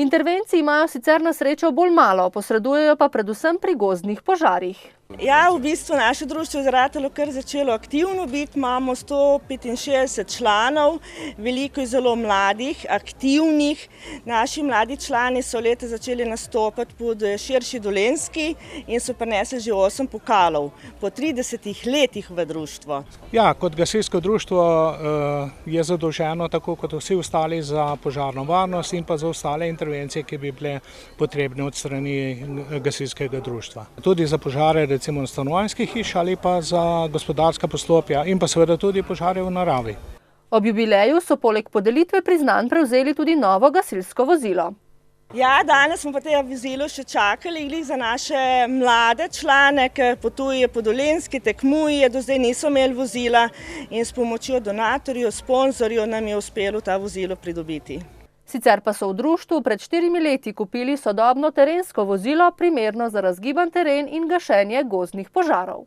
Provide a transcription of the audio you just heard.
Intervencij imajo sicer na srečo bolj malo, posredujejo pa predvsem pri gozdnih požarih. Ja, v bistvu naše društvo je zaratalo kar začelo aktivno biti, imamo 165 članov, veliko je zelo mladih, aktivnih. Naši mladi člani so leta začeli nastopati pod širši Dolenjski in so prinesli že 8 pokalov po 30 letih v društvo. Ja, kot gasilsko društvo je zadolženo tako kot vsi ostali za požarno varnost in pa za ostale intervencije, ki bi bile potrebne od strani gasilskega društva. Tudi za požare recimo stanovanjskih hiš ali pa za gospodarska poslopja in pa seveda tudi požare v naravi. Ob jubileju so poleg podelitve priznanj prevzeli tudi novo gasilsko vozilo. Ja, danes smo pa tega vozilo še čakali za naše mlade člane, ker potuje po Dolenjski, tekmuje, do zdaj niso imeli vozila in s pomočjo donatorjev, sponzorjev nam je uspelo ta vozilo pridobiti. Sicer pa so v društvu pred 4 leti kupili sodobno terensko vozilo, primerno za razgiban teren in gašenje gozdnih požarov.